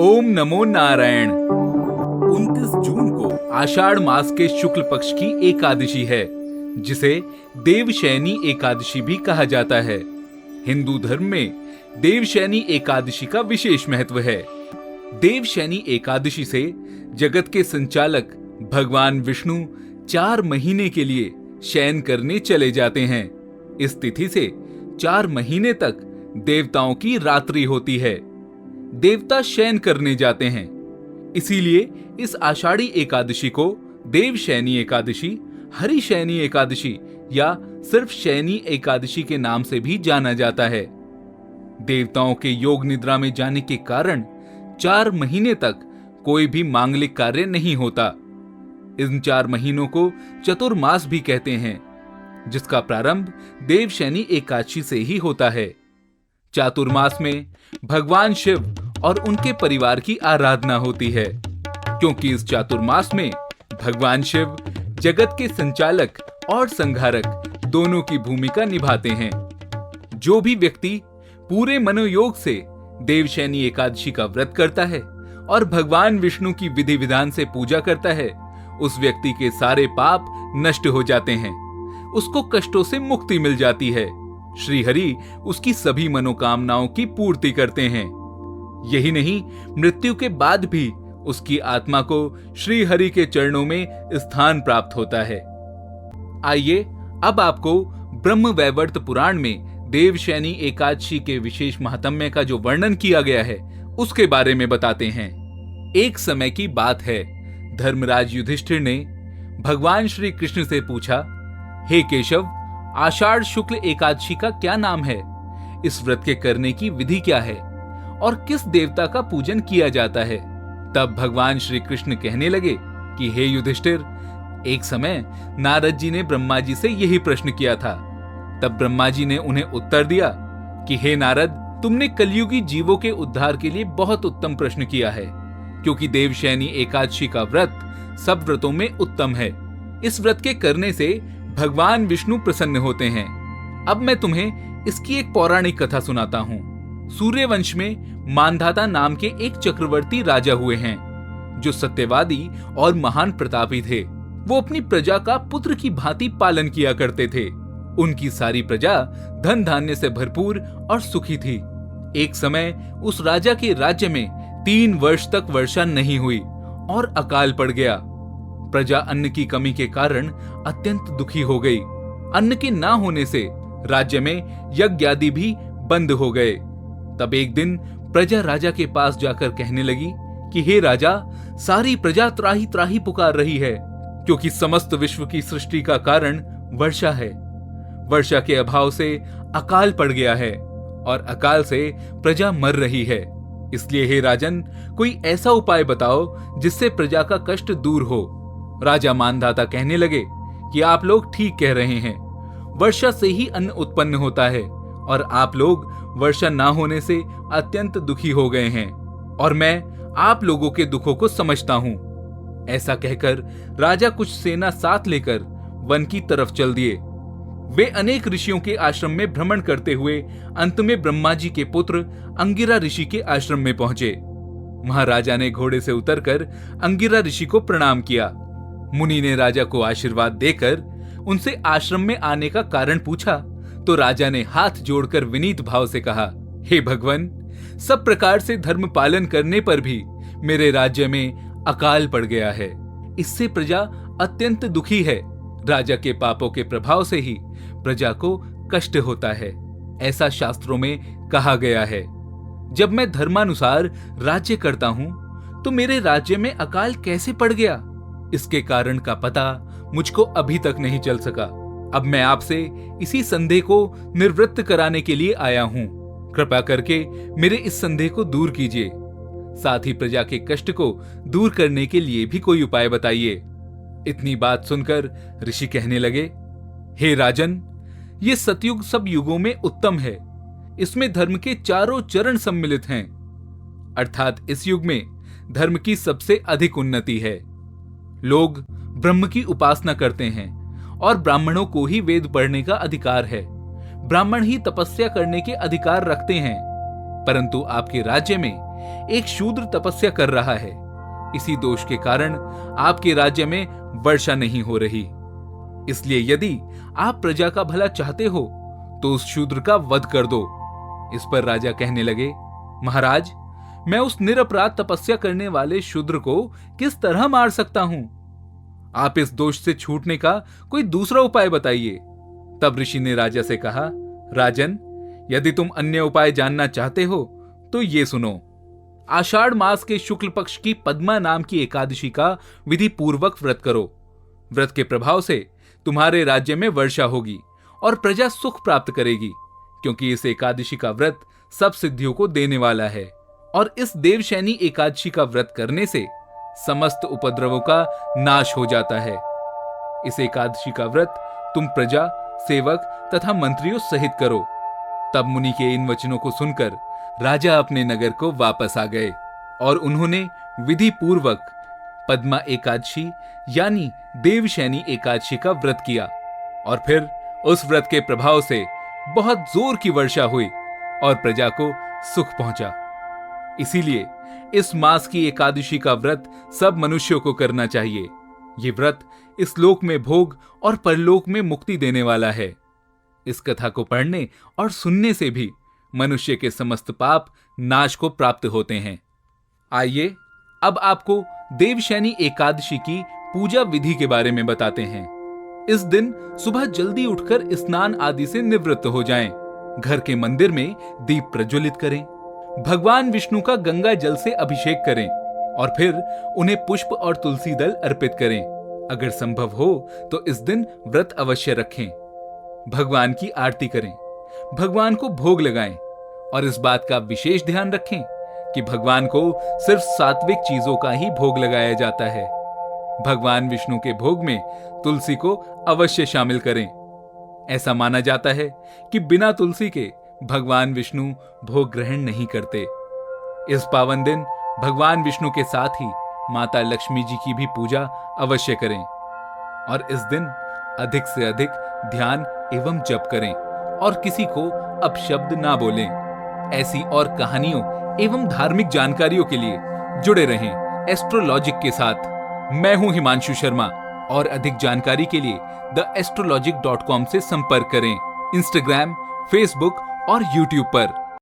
ओम नमो नारायण। 29 जून को आषाढ़ मास के शुक्ल पक्ष की एकादशी है, जिसे देवशयनी एकादशी भी कहा जाता है। हिंदू धर्म में देवशयनी एकादशी का विशेष महत्व है। देवशयनी एकादशी से जगत के संचालक भगवान विष्णु 4 महीने के लिए शयन करने चले जाते हैं। इस तिथि से 4 महीने तक देवताओं की रात्रि होती है। देवता शयन करने जाते हैं, इसीलिए इस आषाढ़ी एकादशी को देवशयनी एकादशी, हरिशयनी एकादशी या सिर्फ शयनी एकादशी के नाम से भी जाना जाता है। देवताओं के योग निद्रा में जाने के कारण 4 महीने तक कोई भी मांगलिक कार्य नहीं होता। इन 4 महीनों को चतुर्मास भी कहते हैं, जिसका प्रारंभ देवशयनी एकादशी से ही होता है। चातुर्मास में भगवान शिव और उनके परिवार की आराधना होती है, क्योंकि इस चातुर्मास में भगवान शिव जगत के संचालक और संहारक दोनों की भूमिका निभाते हैं। जो भी व्यक्ति पूरे मनोयोग से देवशयनी एकादशी का व्रत करता है और भगवान विष्णु की विधि विधान से पूजा करता है, उस व्यक्ति के सारे पाप नष्ट हो जाते हैं, उसको कष्टों से मुक्ति मिल जाती है। श्री हरि उसकी सभी मनोकामनाओं की पूर्ति करते हैं। यही नहीं, मृत्यु के बाद भी उसकी आत्मा को श्री हरि के चरणों में स्थान प्राप्त होता है। आइए अब आपको ब्रह्म वैवर्त पुराण में देवशयनी एकादशी के विशेष महात्म्य का जो वर्णन किया गया है, उसके बारे में बताते हैं। एक समय की बात है, धर्मराज युधिष्ठिर ने भगवान श्री कृष्ण से पूछा, हे केशव, आषाढ़ शुक्ल एकादशी का क्या नाम है? इस व्रत के करने की विधि क्या है और किस देवता का पूजन किया जाता है? तब भगवान श्री कृष्ण कहने लगे कि हे युधिष्ठिर, एक समय नारद जी ने ब्रह्मा जी से यही प्रश्न किया था। तब ब्रह्मा जी ने उन्हें उत्तर दिया कि हे नारद, तुमने कलयुगी जीवों के उद्धार के लिए बहुत उत्तम प्रश्न किया है, क्योंकि देवशयनी एकादशी का व्रत सब व्रतों में उत्तम है। इस व्रत के करने से भगवान विष्णु प्रसन्न होते हैं। अब मैं तुम्हें इसकी एक पौराणिक कथा सुनाता हूँ। सूर्यवंश में मानधाता नाम के एक चक्रवर्ती राजा हुए हैं, जो सत्यवादी और महान प्रतापी थे। वो अपनी प्रजा का पुत्र की भांति पालन किया करते थे। उनकी सारी प्रजा धन धान्य से भरपूर और सुखी थी। एक समय उस राजा के राज्य में 3 वर्ष तक वर्षा नहीं हुई और अकाल पड़ गया। प्रजा अन्न की कमी के कारण अत्यंत दुखी हो गई। अन्न के ना होने से राज्य में यज्ञ आदि भी बंद हो गए। तब एक दिन प्रजा राजा के पास जाकर कहने लगी कि हे राजा, सारी प्रजा त्राही त्राही पुकार रही है, क्योंकि समस्त विश्व की सृष्टि का कारण वर्षा है। वर्षा के अभाव से अकाल पड़ गया है और अकाल से प्रजा मर रही है। इसलिए हे राजन, कोई ऐसा उपाय बताओ जिससे प्रजा का कष्ट दूर हो। राजा मानधाता कहने लगे कि आप लोग ठीक कह रहे हैं। वर्षा से ही अन्न उत्पन्न होता है और आप लोग वर्षा ना होने से अत्यंत दुखी हो गए हैं, और मैं आप लोगों के दुखों को समझता हूँ। ऐसा कहकर राजा कुछ सेना साथ लेकर वन की तरफ चल दिए। वे अनेक ऋषियों के आश्रम में भ्रमण करते हुए अंत में ब्रह्मा जी के पुत्र अंगिरा ऋषि के आश्रम में पहुंचे। महाराजा ने घोड़े से उतरकर अंगिरा ऋषि को प्रणाम किया। मुनि ने राजा को आशीर्वाद देकर उनसे आश्रम में आने का कारण पूछा, तो राजा ने हाथ जोड़कर विनीत भाव से कहा, हे भगवान, सब प्रकार से धर्म पालन करने पर भी मेरे राज्य में अकाल पड़ गया है। इससे प्रजा अत्यंत दुखी है। राजा के पापों के प्रभाव से ही प्रजा को कष्ट होता है, ऐसा शास्त्रों में कहा गया है। जब मैं धर्मानुसार राज्य करता हूँ, तो मेरे राज्य में अकाल कैसे पड़ गया, इसके कारण का पता मुझको अभी तक नहीं चल सका। अब मैं आपसे इसी संदेह को निवृत्त कराने के लिए आया हूँ। कृपा करके मेरे इस संदेह को दूर कीजिए। साथ ही प्रजा के कष्ट को दूर करने के लिए भी कोई उपाय बताइए। इतनी बात सुनकर ऋषि कहने लगे, हे राजन, ये सतयुग सब युगों में उत्तम है। इसमें धर्म के चारों चरण सम्मिलित हैं, अर्थात इस युग में धर्म की सबसे अधिक उन्नति है। लोग ब्रह्म की उपासना करते हैं और ब्राह्मणों को ही वेद पढ़ने का अधिकार है। ब्राह्मण ही तपस्या करने के अधिकार रखते हैं, परंतु आपके राज्य में एक शूद्र तपस्या कर रहा है। इसी दोष के कारण आपके राज्य में वर्षा नहीं हो रही। इसलिए यदि आप प्रजा का भला चाहते हो तो उस शूद्र का वध कर दो। इस पर राजा कहने लगे, महाराज, मैं उस निरपराध तपस्या करने वाले शूद्र को किस तरह मार सकता हूं? आप इस दोष से छूटने का कोई दूसरा उपाय बताइए। तब ऋषि ने राजा से कहा, राजन, यदि तुम अन्य उपाय जानना चाहते हो तो ये सुनो। आषाढ़ मास के शुक्ल पक्ष की पद्मा नाम की एकादशी का विधि पूर्वक व्रत करो। व्रत के प्रभाव से तुम्हारे राज्य में वर्षा होगी और प्रजा सुख प्राप्त करेगी, क्योंकि इस एकादशी का व्रत सब सिद्धियों को देने वाला है। और इस देवशैनी एकादशी का व्रत करने से समस्त उपद्रवों का नाश हो जाता है। इस एकादशी का व्रत तुम प्रजा, सेवक तथा मंत्रियों सहित करो। तब मुनि के इन वचनों को सुनकर राजा अपने नगर को वापस आ गए और उन्होंने विधि पूर्वक पद्मा एकादशी यानी देवशैनी एकादशी का व्रत किया। और फिर उस व्रत के प्रभाव से बहुत जोर की वर्षा हुई और प्रजा को सुख पहुंचा। इसीलिए इस मास की एकादशी का व्रत सब मनुष्यों को करना चाहिए। ये व्रत इस लोक में भोग और परलोक में मुक्ति देने वाला है। इस कथा को पढ़ने और सुनने से भी मनुष्य के समस्त पाप नाश को प्राप्त होते हैं। आइए अब आपको देवशैनी एकादशी की पूजा विधि के बारे में बताते हैं। इस दिन सुबह जल्दी उठकर स्नान आदि से निवृत्त हो जाएं। घर के मंदिर में दीप प्रज्वलित करें। भगवान विष्णु का गंगा जल से अभिषेक करें और फिर उन्हें पुष्प और तुलसी दल अर्पित करें। अगर संभव हो तो इस दिन व्रत अवश्य रखें। भगवान की आरती करें, भगवान को भोग लगाएं और इस बात का विशेष ध्यान रखें कि भगवान को सिर्फ सात्विक चीजों का ही भोग लगाया जाता है। भगवान विष्णु के भोग में तुलसी को अवश्य शामिल करें। ऐसा माना जाता है कि बिना तुलसी के भगवान विष्णु भोग ग्रहण नहीं करते। इस पावन दिन भगवान विष्णु के साथ ही माता लक्ष्मी जी की भी पूजा अवश्य करें और इस दिन अधिक से अधिक ध्यान एवं जप करें और किसी को अपशब्द ना बोलें। ऐसी और कहानियों एवं धार्मिक जानकारियों के लिए जुड़े रहें एस्ट्रोलॉजिक के साथ। मैं हूं हिमांशु शर्मा और अधिक जानकारी के लिए theastrologic.com से संपर्क करें। इंस्टाग्राम, फेसबुक और यूट्यूब पर।